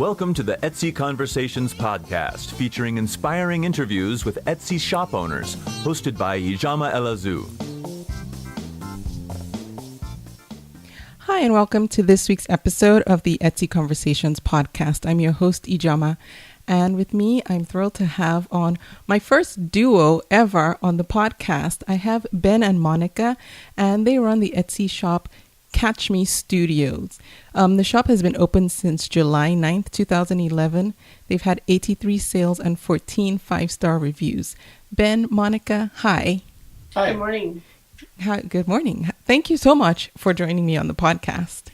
Welcome to the Etsy Conversations podcast, featuring inspiring interviews with Etsy shop owners, hosted by Ijama Elazu. Hi, and welcome to this week's episode of the Etsy Conversations podcast. I'm your host, Ijama, and with me, I'm thrilled to have on my first duo ever on the podcast. I have Ben and Monica, and they run the Etsy shop Catch Me Studios. The shop has been open since July 9th, 2011. They've had 83 sales and 14 five-star reviews. Ben, Monica, hi. Hi. Good morning. Hi, good morning. Thank you so much for joining me on the podcast.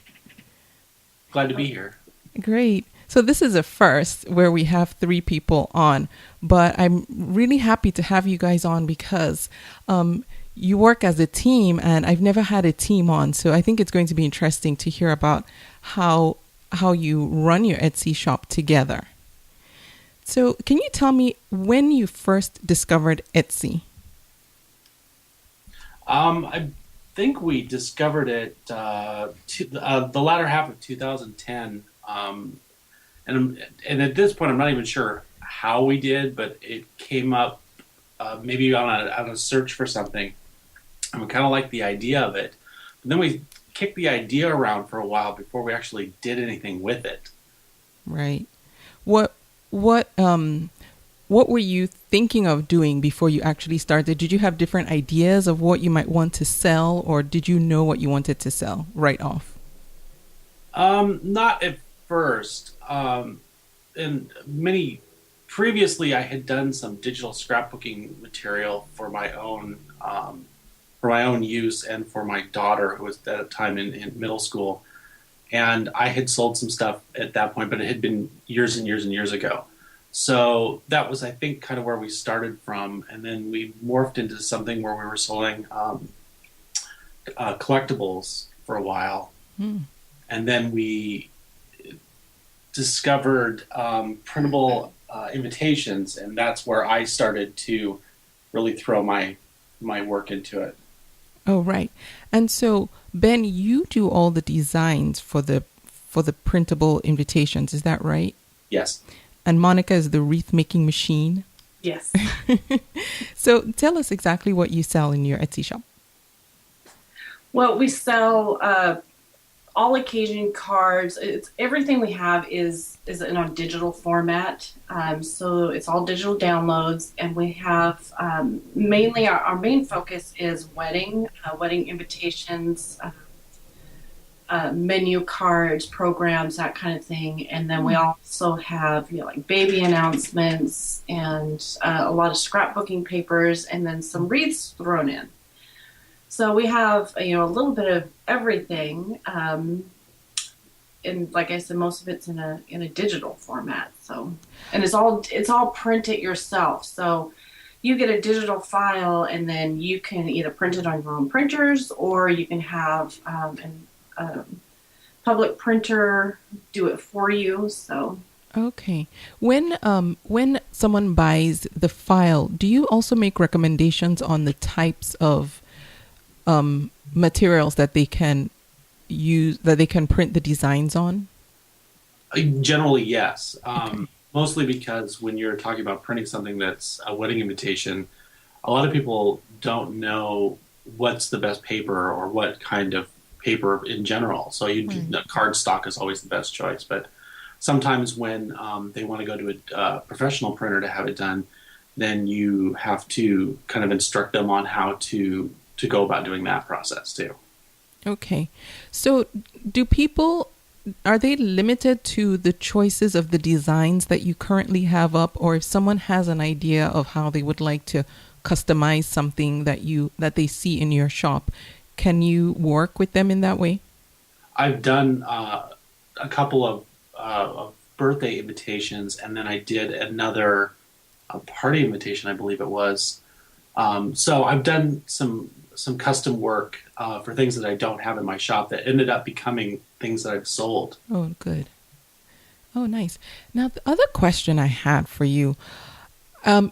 Glad to be here. Great. So this is a first where we have three people on, but I'm really happy to have you guys on because you work as a team, and I've never had a team on. So I think it's going to be interesting to hear about how you run your Etsy shop together. So can you tell me when you first discovered Etsy? I think we discovered it the latter half of 2010. And at this point, I'm not even sure how we did, but it came up maybe on a search for something. And we kind of liked the idea of it. But then we kicked the idea around for a while before we actually did anything with it. Right. What were you thinking of doing before you actually started? Did you have different ideas of what you might want to sell, or did you know what you wanted to sell right off? Not at first. And previously I had done some digital scrapbooking material for my own use and for my daughter, who was at that time in middle school. And I had sold some stuff at that point, but it had been years and years and years ago. So that was, I think, kind of where we started from. And then we morphed into something where we were selling collectibles for a while. And then we discovered printable invitations, and that's where I started to really throw my work into it. Oh, right. And so, Ben, you do all the designs for the printable invitations, is that right? Yes. And Monica is the wreath making machine. Yes. So tell us exactly what you sell in your Etsy shop. Well, we sell all occasion cards. It's everything we have is in a digital format. So it's all digital downloads, and we have mainly our main focus is wedding invitations, menu cards, programs, that kind of thing. And then we also have like baby announcements and a lot of scrapbooking papers, and then some wreaths thrown in. So we have a little bit of everything, and like I said, most of it's in a digital format. So, and it's all print it yourself. So you get a digital file, and then you can either print it on your own printers, or you can have a public printer do it for you. So. Okay. When someone buys the file, do you also make recommendations on the types of materials that they can use, that they can print the designs on? Generally, yes. Okay. Mostly because when you're talking about printing something that's a wedding invitation, a lot of people don't know what's the best paper or what kind of paper in general. So cardstock is always the best choice. But sometimes when they want to go to a professional printer to have it done, then you have to kind of instruct them on how to go about doing that process too. Okay. So are they limited to the choices of the designs that you currently have up, or if someone has an idea of how they would like to customize something that they see in your shop, can you work with them in that way? I've done a couple of birthday invitations, and then I did another party invitation, I believe it was. So I've done some custom work for things that I don't have in my shop that ended up becoming things that I've sold. Oh, good. Oh, nice. Now, the other question I had for you,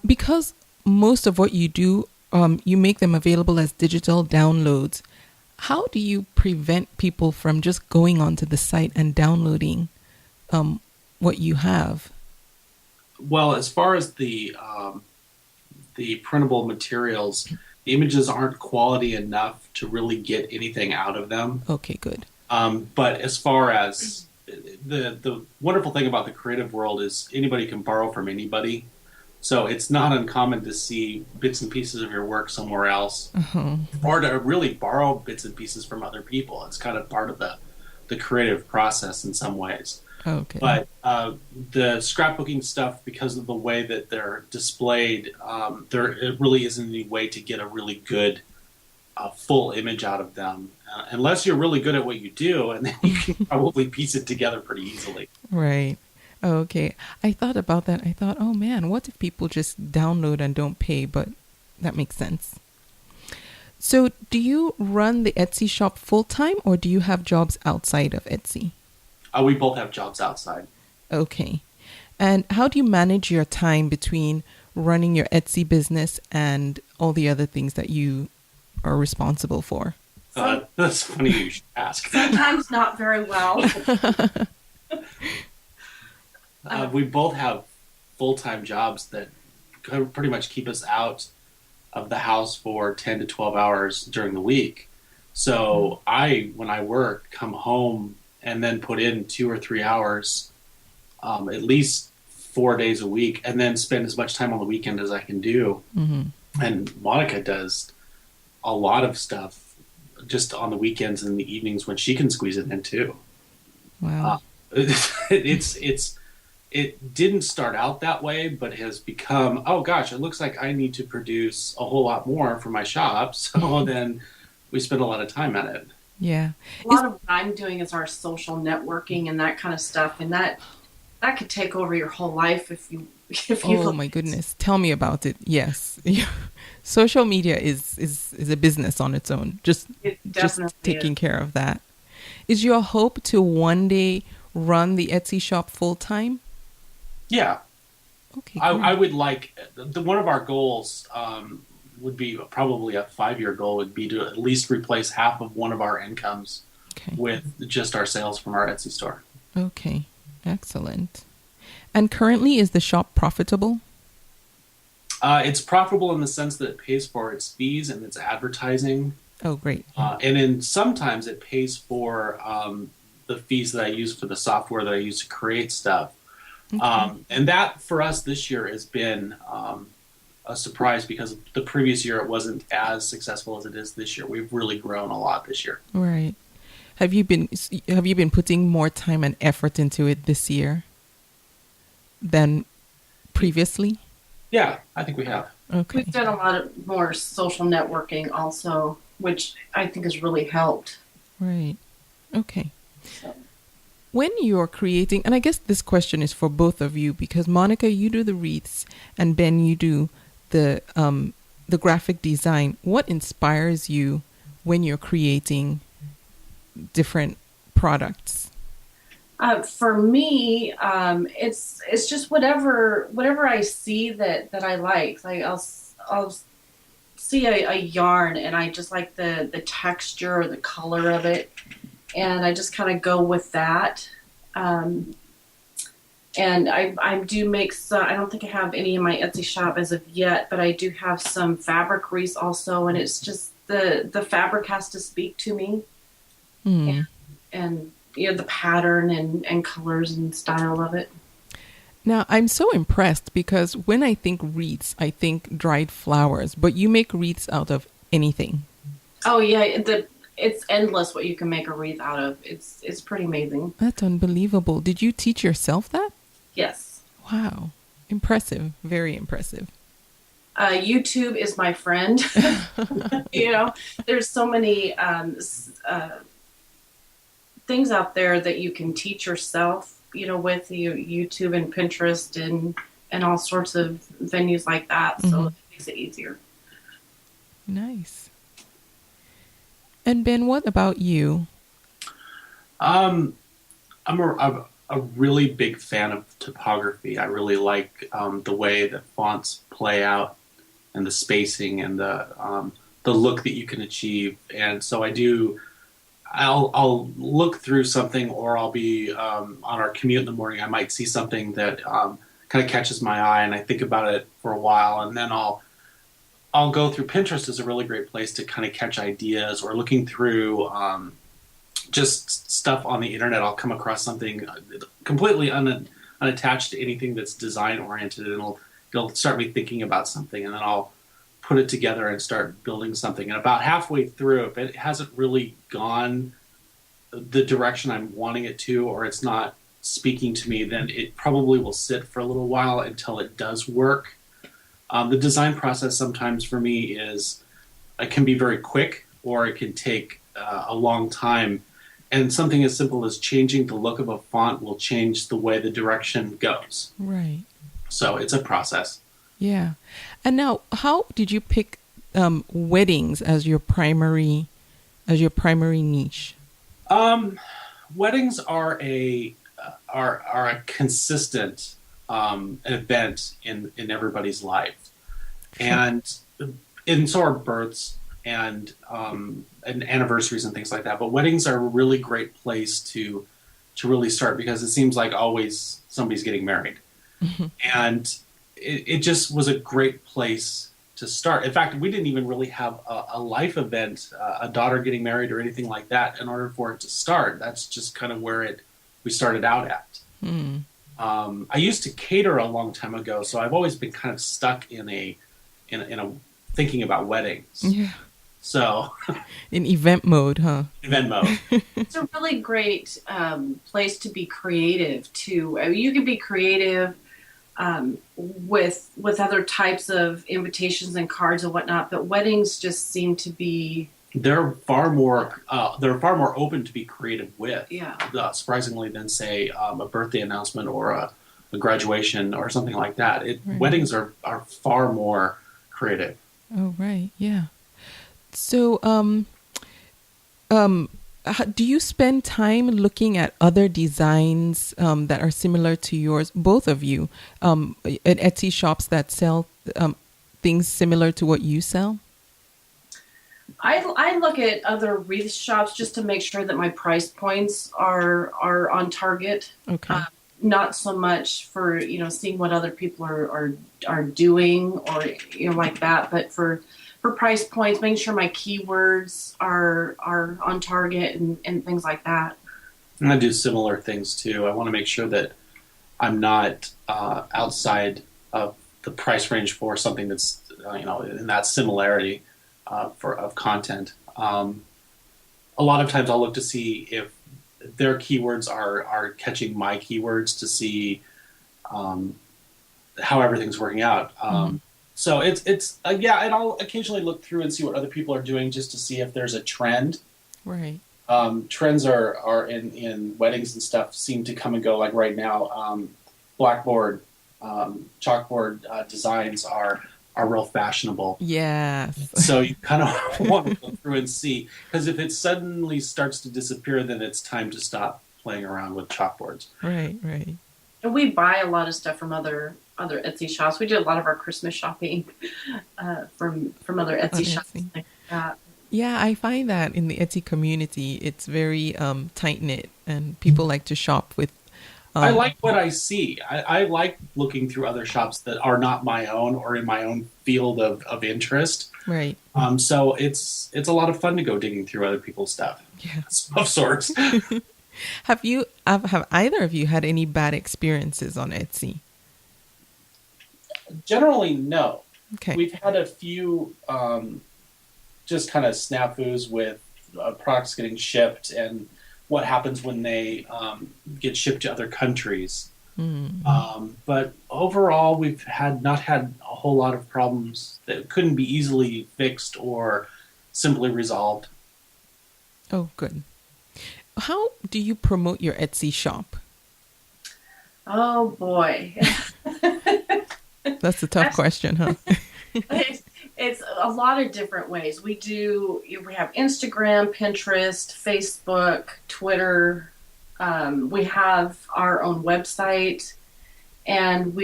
because most of what you do, you make them available as digital downloads. How do you prevent people from just going onto the site and downloading what you have? Well, as far as the printable materials, the images aren't quality enough to really get anything out of them. Okay, good. But as far as the wonderful thing about the creative world is anybody can borrow from anybody. So it's not uncommon to see bits and pieces of your work somewhere else, or to really borrow bits and pieces from other people. It's kind of part of the creative process in some ways. Okay. But the scrapbooking stuff, because of the way that they're displayed, it really isn't any way to get a really good full image out of them, unless you're really good at what you do, and then you can probably piece it together pretty easily. Right. Okay. I thought about that. I thought, oh man, what if people just download and don't pay? But that makes sense. So do you run the Etsy shop full time, or do you have jobs outside of Etsy? We both have jobs outside. Okay. And how do you manage your time between running your Etsy business and all the other things that you are responsible for? That's funny you should ask. Sometimes not very well. We both have full-time jobs that pretty much keep us out of the house for 10 to 12 hours during the week. So when I work, come home and then put in 2 or 3 hours, at least 4 days a week, and then spend as much time on the weekend as I can do. Mm-hmm. And Monica does a lot of stuff just on the weekends and the evenings when she can squeeze it in too. Wow. It didn't start out that way, but has become, oh gosh, it looks like I need to produce a whole lot more for my shop. So then we spend a lot of time at it. Yeah. A lot of what I'm doing is our social networking and that kind of stuff, and that could take over your whole life if you. Oh my goodness! Tell me about it. Yes, social media is a business on its own. Just taking care of that. Is your hope to one day run the Etsy shop full time? Yeah. Okay. I would like one of our goals. Would be probably a 5-year goal would be to at least replace half of one of our incomes with just our sales from our Etsy store. Okay, excellent. And currently, is the shop profitable? It's profitable in the sense that it pays for its fees and its advertising. Oh, great. And sometimes it pays for the fees that I use for the software that I use to create stuff. Okay. And that for us this year has been a surprise because the previous year it wasn't as successful as it is this year. We've really grown a lot this year. Right. Have you been putting more time and effort into it this year than previously? Yeah, I think we have. Okay. We've done a lot more social networking also, which I think has really helped. Right. Okay. So. When you're creating, and I guess this question is for both of you, because Monica, you do the wreaths, and Ben, you do the graphic design. What inspires you when you're creating different products? For me, it's just whatever I see that I like. Like I'll see a yarn and I just like the texture or the color of it, and I just kind of go with that. And I do make some. I don't think I have any in my Etsy shop as of yet, but I do have some fabric wreaths also, and it's just the fabric has to speak to me, and you know, the pattern and colors and style of it. Now, I'm so impressed because when I think wreaths, I think dried flowers, but you make wreaths out of anything. Oh yeah, it's endless what you can make a wreath out of. It's pretty amazing. That's unbelievable. Did you teach yourself that? Yes. Wow. Impressive. Very impressive. YouTube is my friend. You know, there's so many things out there that you can teach yourself, you know, with YouTube and Pinterest and all sorts of venues like that. So it makes it easier. Nice. And Ben, what about you? I'm a really big fan of typography. I really like the way the fonts play out and the spacing and the look that you can achieve. And so I do I'll look through something, or I'll be on our commute in the morning. I might see something that kind of catches my eye, and I think about it for a while, and then I'll go through. Pinterest is a really great place to kind of catch ideas, or looking through just stuff on the internet. I'll come across something completely unattached to anything that's design oriented, and it'll start me thinking about something, and then I'll put it together and start building something. And about halfway through, if it hasn't really gone the direction I'm wanting it to, or it's not speaking to me, then it probably will sit for a little while until it does work. The design process sometimes for me it can be very quick, or it can take a long time. And something as simple as changing the look of a font will change the way the direction goes. Right. So it's a process. Yeah. And now, how did you pick weddings as your primary niche? Weddings are a consistent event in everybody's life, and so are births and anniversaries and things like that. But weddings are a really great place to really start, because it seems like always somebody's getting married, and it just was a great place to start. In fact, we didn't even really have a life event, a daughter getting married or anything like that in order for it to start. That's just kind of where we started out at. I used to cater a long time ago, so I've always been kind of stuck in a thinking about weddings. Yeah. So in event mode, huh? Event mode. It's a really great place to be creative too. I mean, you can be creative with other types of invitations and cards and whatnot, but weddings just seem to be they're far more open to be creative with, yeah, surprisingly, than say a birthday announcement or a graduation or something like that. Right. Weddings are far more creative. Oh, right, yeah. So, do you spend time looking at other designs that are similar to yours, both of you, at Etsy shops that sell things similar to what you sell? I look at other wreath shops just to make sure that my price points are on target. Okay. Not so much for seeing what other people are doing or like that, but for price points, making sure my keywords are on target and things like that. And I do similar things too. I want to make sure that I'm not outside of the price range for something that's in that similarity of content. A lot of times I'll look to see if their keywords are catching my keywords, to see how everything's working out. So it's and I'll occasionally look through and see what other people are doing, just to see if there's a trend. Right. Trends are in weddings and stuff seem to come and go. Like right now, blackboard, chalkboard designs are real fashionable. Yes. So you kind of want to go through and see, because if it suddenly starts to disappear, then it's time to stop playing around with chalkboards. Right, right. And we buy a lot of stuff from other Etsy shops. We do a lot of our Christmas shopping from other Etsy shops like that. Yeah, I find that in the Etsy community, it's very tight-knit, and people like to shop with... I like what I see. I like looking through other shops that are not my own or in my own field of interest. Right. So it's a lot of fun to go digging through other people's stuff. Yeah. Of sorts. Have either of you had any bad experiences on Etsy? Generally, no. Okay. We've had a few just kind of snafus with products getting shipped and what happens when they get shipped to other countries. But overall, we've not had a whole lot of problems that couldn't be easily fixed or simply resolved. Oh, good. How do you promote your Etsy shop? Oh, boy. That's a tough question, huh? It's a lot of different ways. We have Instagram, Pinterest, Facebook, Twitter. We have our own website, and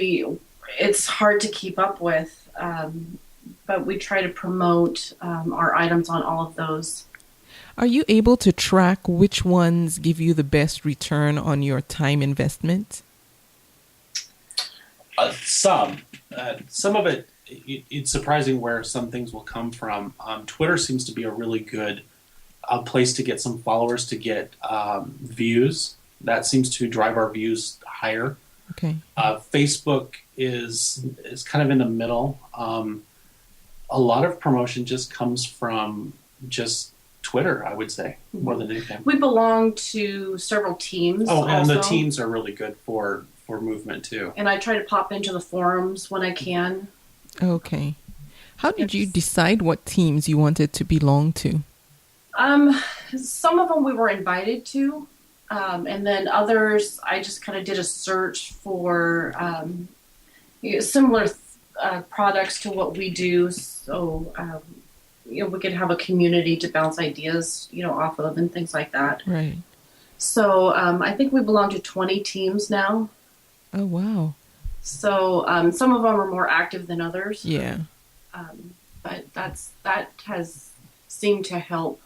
it's hard to keep up with, but we try to promote our items on all of those. Are you able to track which ones give you the best return on your time investment? Some of it, it's surprising where some things will come from. Twitter seems to be a really good place to get some followers, to get views. That seems to drive our views higher. Okay. Facebook is kind of in the middle. A lot of promotion just comes from just Twitter, I would say, more than anything. We belong to several teams. Oh, and also. the teams are really good for movement too. And I try to pop into the forums when I can. Okay. How did you decide what teams you wanted to belong to? Some of them we were invited to, and then others I just kind of did a search for similar products to what we do, so we could have a community to bounce ideas, off of and things like that. Right. So I think we belong to 20 teams now. Oh, wow. So some of them are more active than others. Yeah. But that has seemed to help.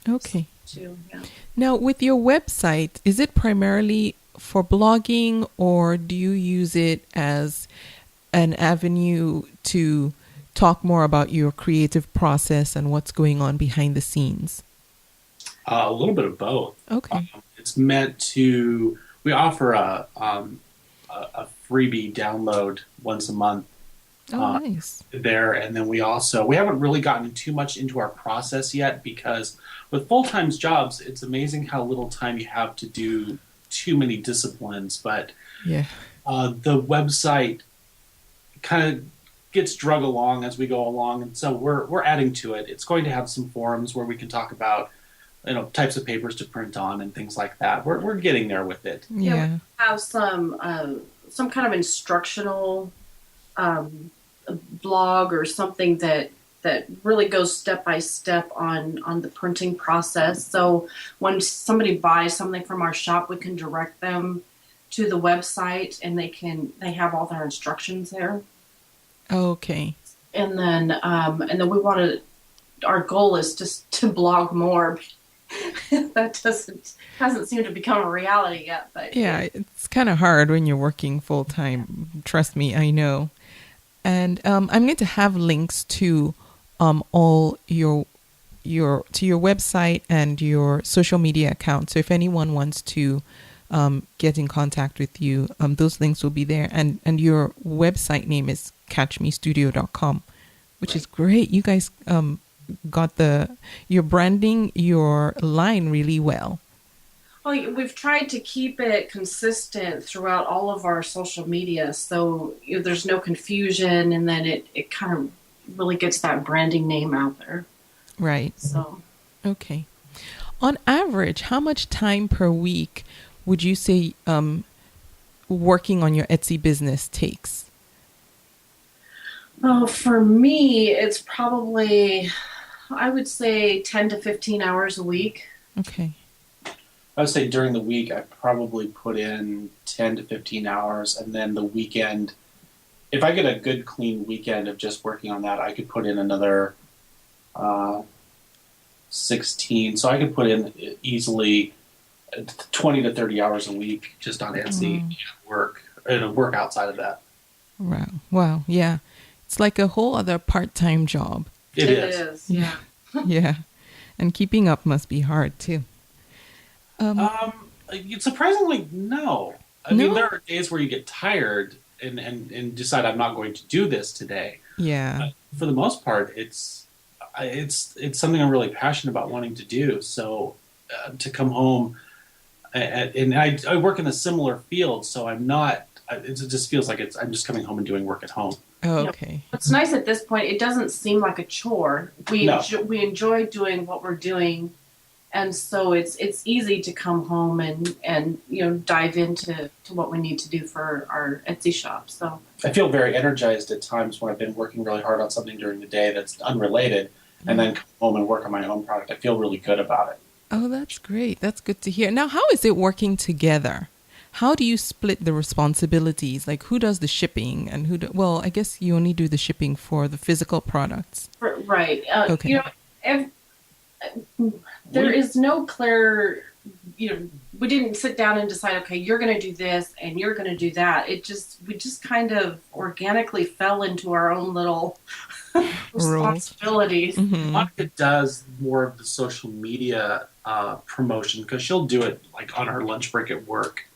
Okay. Too, yeah. Now, with your website, is it primarily for blogging, or do you use it as an avenue to talk more about your creative process and what's going on behind the scenes? A little bit of both. Okay. It's meant to. We offer a freebie download once a month. Oh, nice. There, and then we haven't really gotten too much into our process yet, because with full-time jobs, it's amazing how little time you have to do too many disciplines. But yeah, the website kind of gets drug along as we go along, and so we're adding to it. It's going to have some forums where we can talk about types of papers to print on and things like that. We're getting there with it. Yeah. We have some kind of instructional blog or something that really goes step by step on the printing process. So when somebody buys something from our shop, we can direct them to the website, and they have all their instructions there. Okay. And then our goal is just to blog more. That hasn't seemed to become a reality yet, but yeah, it's kind of hard when you're working full time. Trust me, I know. And I'm going to have links to all your website and your social media accounts. So if anyone wants to get in contact with you, those links will be there. And your website name is catchmestudio.com, which is great. You guys got you're branding your line really well. Well, we've tried to keep it consistent throughout all of our social media, so there's no confusion, and then it kind of really gets that branding name out there. Right. So, okay. On average, how much time per week would you say working on your Etsy business takes? Oh, for me, it's probably, I would say 10 to 15 hours a week. Okay. I would say during the week, I probably put in 10 to 15 hours, and then the weekend, if I get a good clean weekend of just working on that, I could put in another 16. So I could put in easily 20 to 30 hours a week just on Etsy work outside of that. Wow. Wow. Yeah. It's like a whole other part-time job. It is. Yeah. Yeah. And keeping up must be hard too. Surprisingly, no. I mean, there are days where you get tired and decide I'm not going to do this today. Yeah. For the most part, it's something I'm really passionate about wanting to do. So to come home, and I work in a similar field, so I'm not. It just feels like I'm just coming home and doing work at home. Oh, okay. What's nice at this point, it doesn't seem like a chore. We enjoy doing what we're doing. And so it's easy to come home and dive into what we need to do for our Etsy shop. So I feel very energized at times when I've been working really hard on something during the day that's unrelated, and then come home and work on my own product. I feel really good about it. Oh, that's great. That's good to hear. Now, how is it working together? How do you split the responsibilities? Like, who does the shipping and well, I guess you only do the shipping for the physical products. right. Okay. There is no clear, we didn't sit down and decide, okay, you're going to do this and you're going to do that. We just kind of organically fell into our own little responsibilities. Monica does more of the social media promotion because she'll do it like on her lunch break at work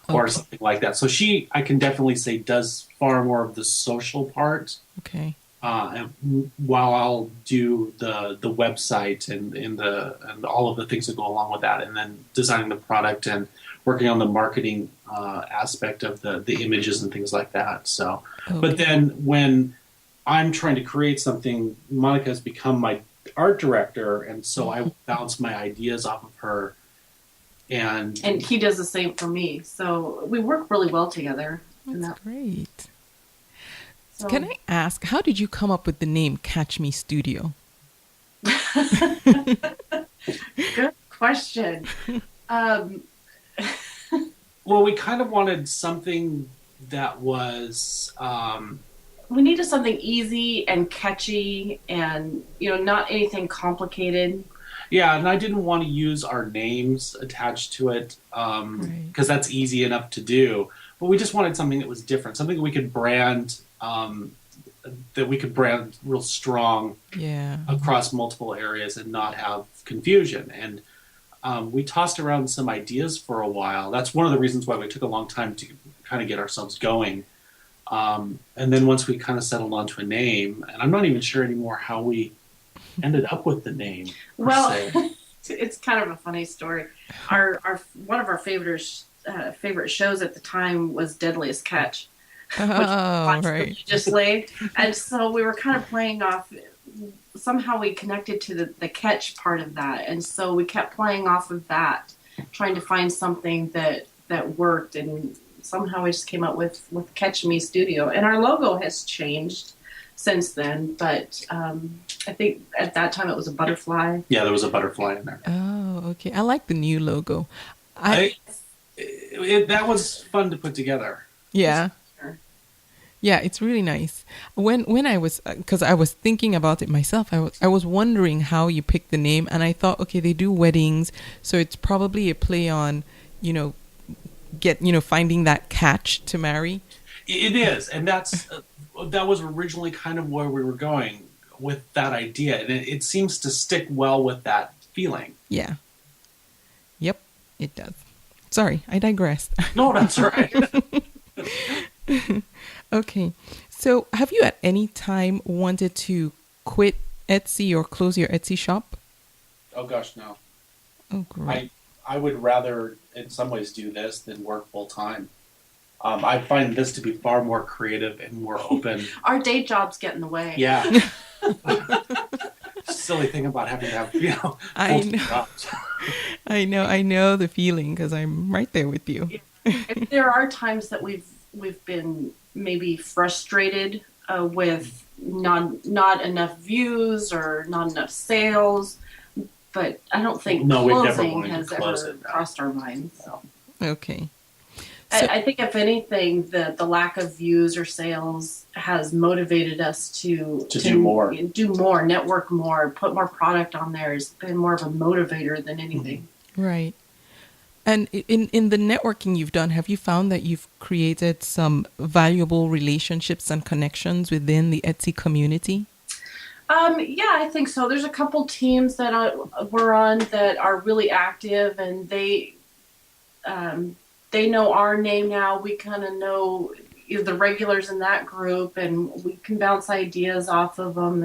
or something like that. So I can definitely say, does far more of the social part. Okay. And while I'll do the website and all of the things that go along with that, and then designing the product and working on the marketing aspect of the images and things like that. So, but then when I'm trying to create something, Monica has become my art director, and so I bounce my ideas off of her. And he does the same for me. So we work really well together. That's great. So, can I ask, how did you come up with the name Catch Me Studio? Good question. Well, we kind of wanted something that was... we needed something easy and catchy and, not anything complicated. Yeah, and I didn't want to use our names attached to it because that's easy enough to do. But we just wanted something that was different, something that we could brand real strong across multiple areas and not have confusion. And we tossed around some ideas for a while. That's one of the reasons why we took a long time to kind of get ourselves going. And then once we kind of settled onto a name, and I'm not even sure anymore how we ended up with the name. Well, it's kind of a funny story. Our one of our favorite shows at the time was Deadliest Catch. Religiously. And so we were kind of playing off, somehow we connected to the catch part of that. And so we kept playing off of that, trying to find something that worked. And somehow we just came up with Catch Me Studio. And our logo has changed since then. But I think at that time it was a butterfly. Yeah, there was a butterfly in there. Oh, okay. I like the new logo. That was fun to put together. Yeah. Yeah, it's really nice. When I was, because I was thinking about it myself, I was wondering how you picked the name, and I thought, okay, they do weddings, so it's probably a play on, finding that catch to marry. It is, and that was originally kind of where we were going with that idea, and it seems to stick well with that feeling. Yeah. Yep, it does. Sorry, I digressed. No, that's right. Okay. So have you at any time wanted to quit Etsy or close your Etsy shop? Oh, gosh, no. Oh, great. I would rather, in some ways, do this than work full time. I find this to be far more creative and more open. Our day jobs get in the way. Yeah. Silly thing about having to have, I know. jobs. I know the feeling because I'm right there with you. There are times that we've been maybe frustrated with not enough views or not enough sales, but I don't think closing has ever crossed our minds. So. Okay. I think if anything, the lack of views or sales has motivated us to do more, network more, put more product on there. Has been more of a motivator than anything. Right. And in the networking you've done, have you found that you've created some valuable relationships and connections within the Etsy community? Yeah, I think so. There's a couple teams that we're on that are really active, and they know our name now. We kind of know the regulars in that group, and we can bounce ideas off of them.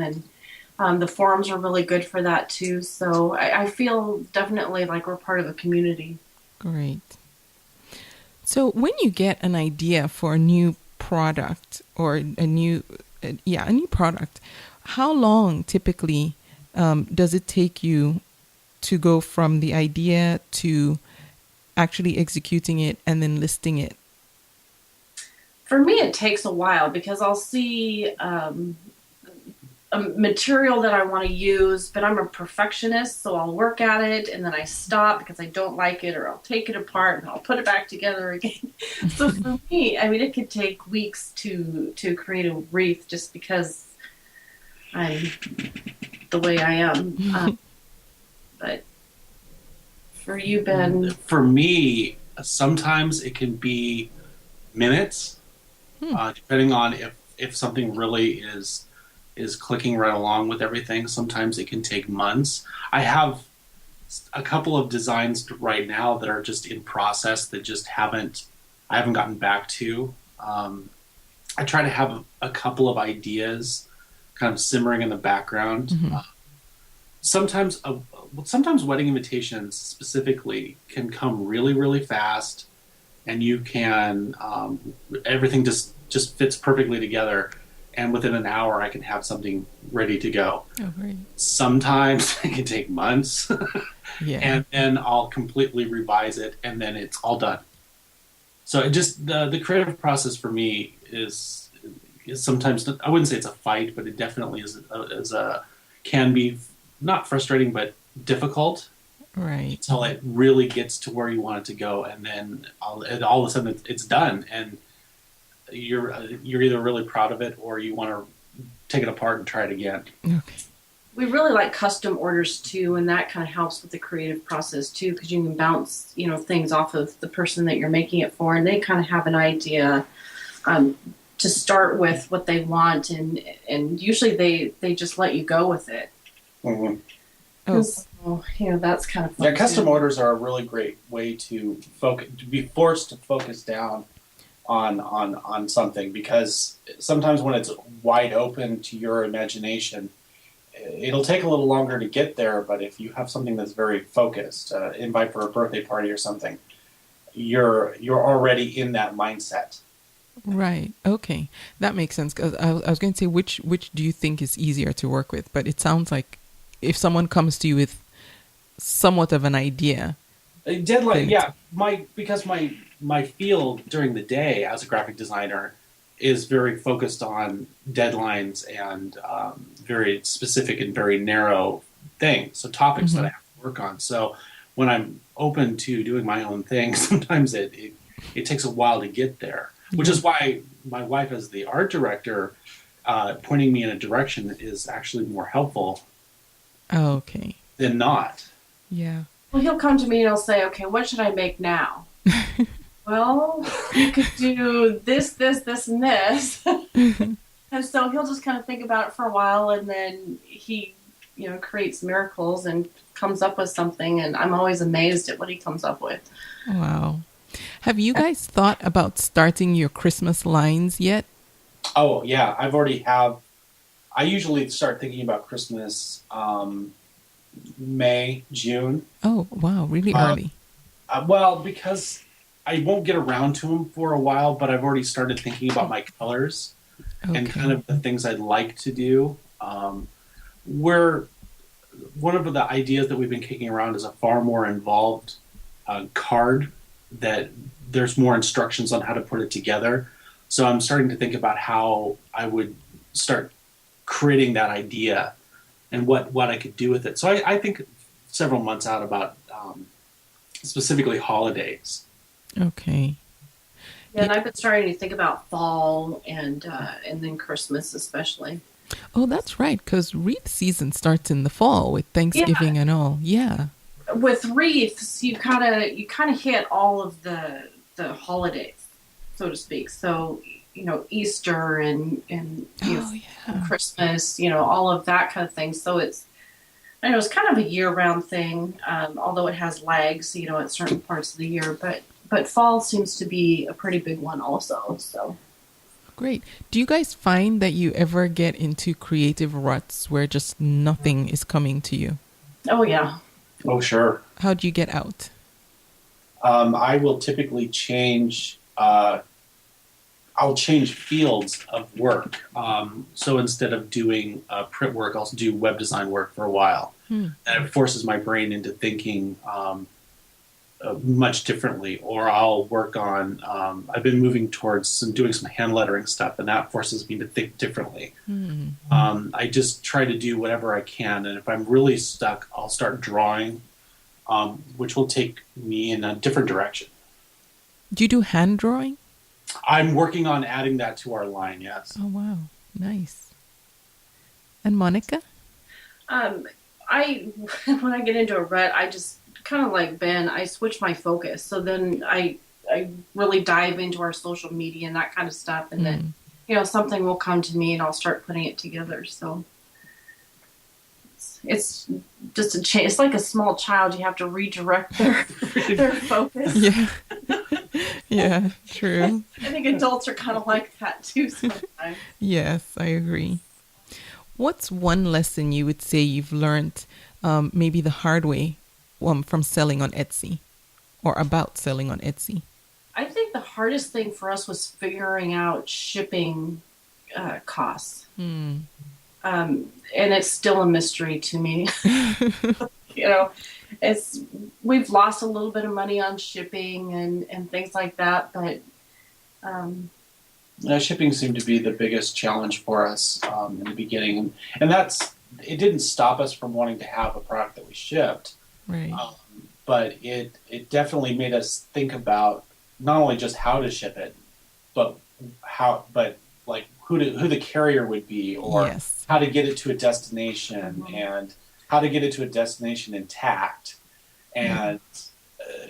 And the forums are really good for that too. So I feel definitely like we're part of a community. Great. So when you get an idea for a new product or a new product, how long typically does it take you to go from the idea to actually executing it and then listing it? For me, it takes a while because I'll see a material that I want to use, but I'm a perfectionist, so I'll work at it and then I stop because I don't like it, or I'll take it apart and I'll put it back together again. So for me, I mean, it could take weeks to create a wreath just because I'm the way I am. But for you, Ben, For me, sometimes it can be minutes, depending on if something really is clicking right along with everything. Sometimes it can take months. I have a couple of designs right now that are just in process that just I haven't gotten back to. I try to have a couple of ideas kind of simmering in the background. Sometimes wedding invitations specifically can come really, really fast, and you can everything just fits perfectly together, and within an hour I can have something ready to go. Oh, great. Sometimes it can take months, Yeah. and then I'll completely revise it, and then it's all done. So it just the creative process for me is sometimes, I wouldn't say it's a fight, but it definitely is a can be not frustrating but difficult. Right. Until it really gets to where you want it to go, and then all of a sudden it's done, and you're either really proud of it or you want to take it apart and try it again. Okay. we really like custom orders too, and that kind of helps with the creative process too, because you can bounce, things off of the person that you're making it for, and they kind of have an idea to start with what they want, and usually they just let you go with it. Mm-hmm. Oh. So, that's kind of fun. Yeah, custom too. orders are a really great way to be forced to focus down on something, because sometimes when it's wide open to your imagination, it'll take a little longer to get there. But if you have something that's very focused, invite for a birthday party or something, you're already in that mindset. Right. Okay. That makes sense. 'Cause I was going to say, which do you think is easier to work with? But it sounds like if someone comes to you with somewhat of an idea. Deadline, yeah. Because my field during the day as a graphic designer is very focused on deadlines and very specific and very narrow things, so topics that I have to work on. So when I'm open to doing my own thing, sometimes it takes a while to get there, which is why my wife, as the art director, pointing me in a direction is actually more helpful Okay. than not. Yeah. Well, he'll come to me and he'll say, "Okay, what should I make now?" Well, you could do this, and this. And so he'll just kind of think about it for a while, and then he, creates miracles and comes up with something, and I'm always amazed at what he comes up with. Wow. Have you guys thought about starting your Christmas lines yet? Oh, yeah. I usually start thinking about Christmas May, June. Oh, wow. Really early. Well, because I won't get around to them for a while, but I've already started thinking about my colors and kind of the things I'd like to do. One of the ideas that we've been kicking around is a far more involved card that there's more instructions on how to put it together. So I'm starting to think about how I would start creating that idea and what I could do with it. So I think several months out about specifically holidays. Okay. Yeah, and I've been starting to think about fall and then Christmas especially. Oh, that's right. Because wreath season starts in the fall with Thanksgiving and all. Yeah. With wreaths, you kind of hit all of the holidays, so to speak. So Easter and Christmas, all of that kind of thing. So it's kind of a year-round thing, although it has lags, at certain parts of the year. But fall seems to be a pretty big one also. So Great. Do you guys find that you ever get into creative ruts where just nothing is coming to you? Oh yeah. Oh, sure. How do you get out? I will typically change. I'll change fields of work. So instead of doing print work, I'll do web design work for a while. And it forces my brain into thinking much differently. Or I'll work on, I've been moving towards doing some hand lettering stuff, and that forces me to think differently. I just try to do whatever I can. And if I'm really stuck, I'll start drawing, which will take me in a different direction. Do you do hand drawing? I'm working on adding that to our line, yes. Oh, wow. Nice. And Monica? when I get into a rut, I just kind of like Ben, I switch my focus. So then I really dive into our social media and that kind of stuff. And then, something will come to me and I'll start putting it together. So it's just a change. It's like a small child. You have to redirect their focus. Yeah. Yeah, true. I think adults are kind of like that too sometimes. Yes, I agree. What's one lesson you would say you've learned, maybe the hard way, from selling on Etsy or about selling on Etsy? I think the hardest thing for us was figuring out shipping costs. And it's still a mystery to me. We've lost a little bit of money on shipping and things like that, but shipping seemed to be the biggest challenge for us in the beginning, and it didn't stop us from wanting to have a product that we shipped, right? But it definitely made us think about not only just how to ship it, but like who the carrier would be, or yes. how to get it to a destination, and how to get it to a destination intact, and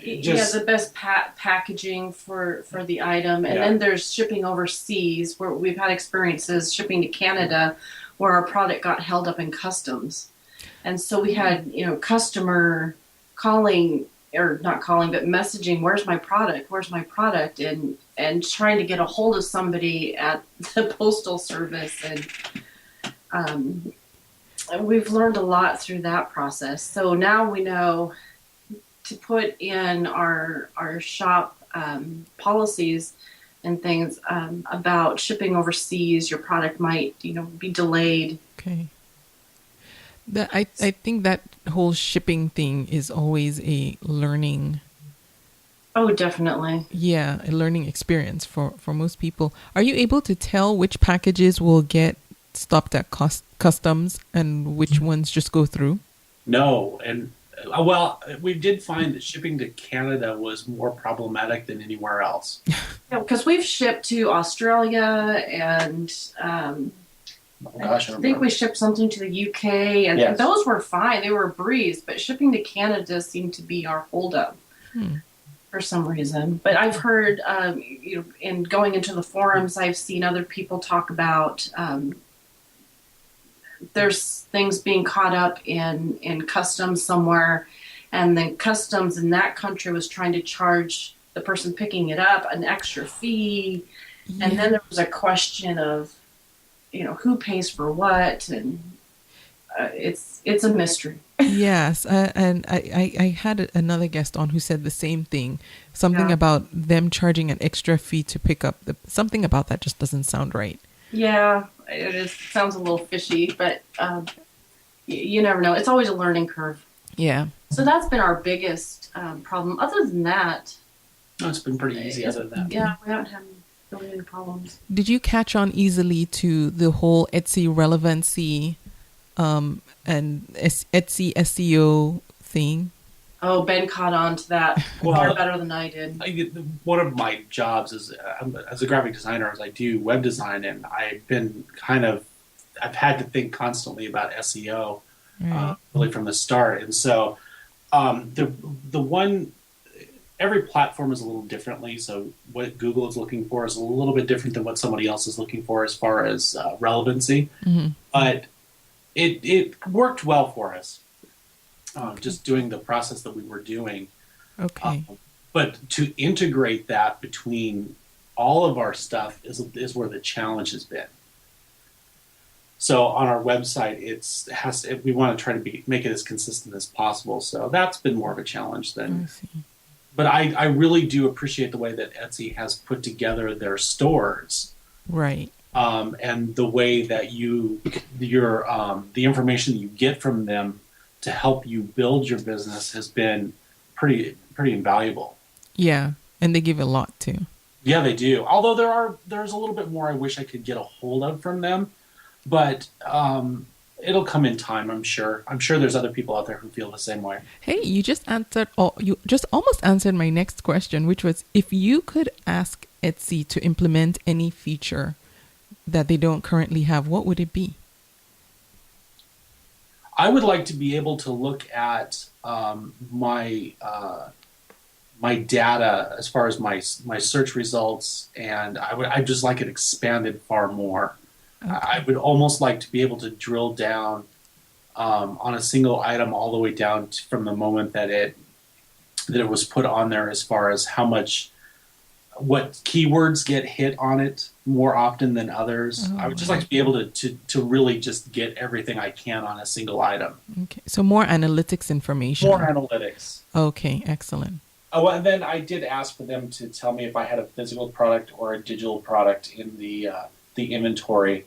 the best packaging for the item. And then there's shipping overseas, where we've had experiences shipping to Canada where our product got held up in customs. And so we had, customer calling, or not calling, but messaging, where's my product? And trying to get a hold of somebody at the postal service. And we've learned a lot through that process. So now we know to put in our shop policies and things about shipping overseas. Your product might, be delayed. Okay. I think that whole shipping thing is always a learning. Oh, definitely. Yeah, a learning experience for most people. Are you able to tell which packages will get stopped at customs and which ones just go through? No, and we did find that shipping to Canada was more problematic than anywhere else. Yeah, because we've shipped to Australia and I think we shipped something to the UK, and those were fine. They were a breeze, but shipping to Canada seemed to be our holdup for some reason. But I've heard, in going into the forums, I've seen other people talk about there's things being caught up in customs somewhere, and then customs in that country was trying to charge the person picking it up an extra fee. Yeah. And then there was a question of, who pays for what, and it's a mystery. Yes, and I had another guest on who said the same thing. Something about them charging an extra fee to pick up something about that just doesn't sound right. Yeah, it sounds a little fishy, but you never know. It's always a learning curve. Yeah. So that's been our biggest problem. Other than that, it's been pretty easy. Other than that, yeah, we haven't had really any problems. Did you catch on easily to the whole Etsy relevancy and Etsy SEO thing? Oh, Ben caught on to that far better than I did. One of my jobs is as a graphic designer, is I do web design, and I've had to think constantly about SEO really from the start. And so every platform is a little differently. So what Google is looking for is a little bit different than what somebody else is looking for as far as relevancy. Mm-hmm. But it worked well for us. Just doing the process that we were doing. Okay. But to integrate that between all of our stuff is where the challenge has been. So on our website, we want to try to make it as consistent as possible. So that's been more of a challenge than. But I really do appreciate the way that Etsy has put together their stores. Right. And the way that the information that you get from them to help you build your business has been pretty invaluable. Yeah, and they give a lot too. Yeah, they do. Although there's a little bit more I wish I could get a hold of from them, but it'll come in time. I'm sure. I'm sure there's other people out there who feel the same way. Hey, you just almost answered my next question, which was if you could ask Etsy to implement any feature that they don't currently have, what would it be? I would like to be able to look at my my data as far as my search results, and I'd just like it expanded far more. Okay. I would almost like to be able to drill down on a single item all the way down from the moment that it was put on there, as far as what keywords get hit on it more often than others. Oh, I would just like to be able to really just get everything I can on a single item. Okay. So more analytics information. More analytics. Okay, excellent. Oh, and then I did ask for them to tell me if I had a physical product or a digital product in the inventory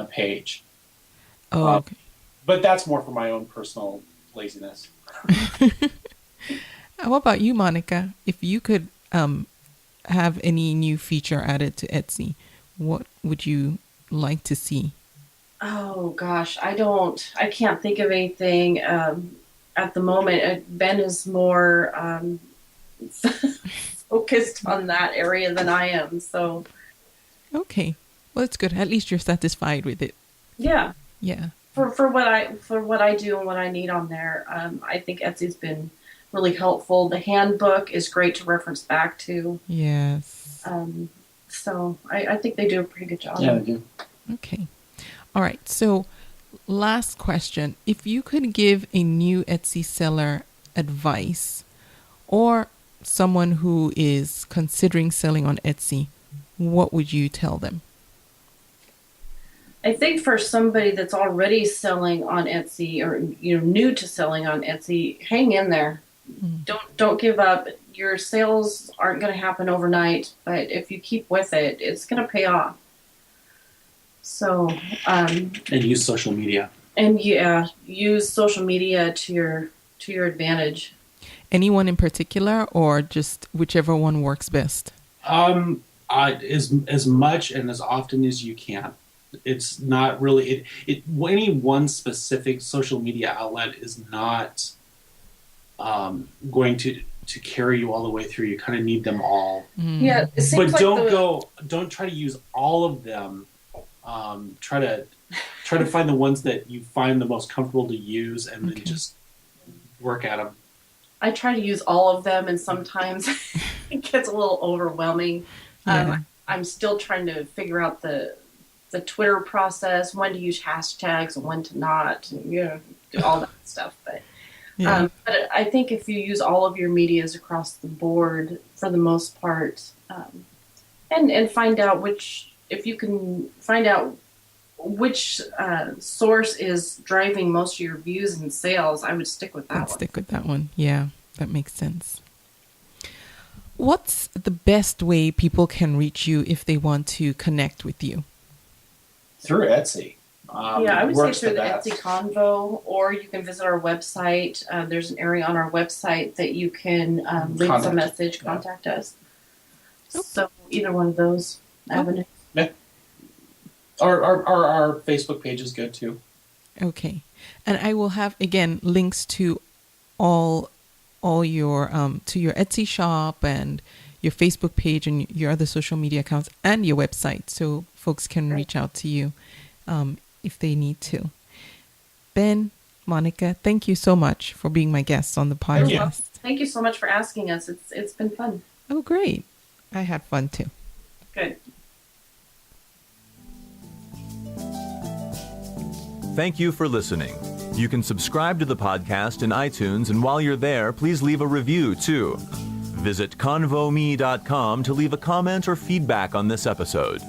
page. Oh, okay. But that's more for my own personal laziness. How about you, Monica? If you could have any new feature added to Etsy, what would you like to see? Oh gosh, I can't think of anything at the moment. Ben is more focused on that area than I am. So, Okay. Well, it's good. At least you're satisfied with it. yeah, Yeah. for what I do and what I need on there, I think Etsy's been really helpful. The handbook is great to reference back to. Yes. So I think they do a pretty good job. Yeah, they do. Okay. All right. So, last question. If you could give a new Etsy seller advice, or someone who is considering selling on Etsy, what would you tell them? I think for somebody that's already selling on Etsy, or new to selling on Etsy, hang in there. Don't give up. Your sales aren't going to happen overnight, but if you keep with it, it's going to pay off. So, And use social media. and yeah, use social media to your advantage. Anyone in particular, or just whichever one works best? As much and as often as you can. It's not really any one specific social media outlet is not going to carry you all the way through. You kind of need them all. Yeah, it seems But like don't try to use all of them. Try to find the ones that you find the most comfortable to use, and then just work at them. I try to use all of them, and sometimes it gets a little overwhelming. Yeah. I'm still trying to figure out the Twitter process, when to use hashtags and when to not, and, all that stuff. But Yeah. but I think if you use all of your medias across the board for the most part, and find out if you can find out which source is driving most of your views and sales, I would stick with that Let's one. stick with that one. Yeah, that makes sense. What's the best way people can reach you if they want to connect with you? Through Etsy. I would say works through the best. Etsy Convo, or you can visit our website. There's an area on our website that you can leave us a message, contact us. So either one of those avenues. Yeah. Our Facebook page is good too. Okay. And I will have, again, links to all your to your Etsy shop and your Facebook page and your other social media accounts and your website, so folks can reach out to you if they need to. Ben, Monica, thank you so much for being my guests on the podcast. Thank you so much for asking us. It's been fun. Oh, great. I had fun too. Good. Thank you for listening. You can subscribe to the podcast in iTunes, and while you're there, please leave a review too. Visit convome.com to leave a comment or feedback on this episode.